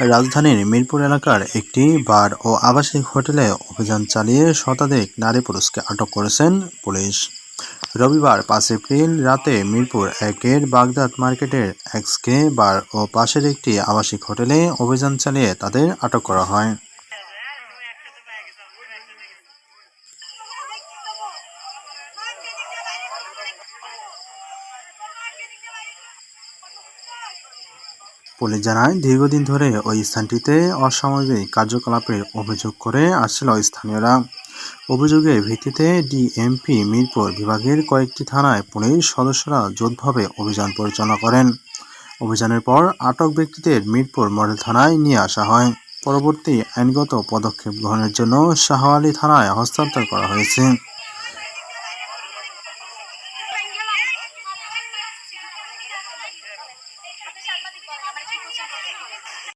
রাজধানীর মিরপুর এলাকার একটি বার ও আবাসিক হোটেলে অভিযান চালিয়ে শতাধিক নারী পুরুষকে আটক করেছেন পুলিশ। রবিবার ৫ এপ্রিল রাতে মিরপুর একের বাগদাদ মার্কেটের এক্সকে বার ও পাশের একটি আবাসিক হোটেলে অভিযান চালিয়ে তাদের আটক করা হয়। পুলিশ জানায়, দীর্ঘদিন ধরে ওই স্থানটিতে অস্বাভাবিক কার্যকলাপের অভিযোগ করে আসছিল স্থানীয়রা। অভিযোগের ভিত্তিতে ডিএমপি মিরপুর বিভাগের কয়েকটি থানায় পুলিশ সদস্যরা যৌথভাবে অভিযান পরিচালনা করেন। অভিযানের পর আটক ব্যক্তিদের মিরপুর মডেল থানায় নিয়ে আসা হয়। পরবর্তী আইনগত পদক্ষেপ গ্রহণের জন্য শাহওয়ালী থানায় হস্তান্তর করা হয়েছে।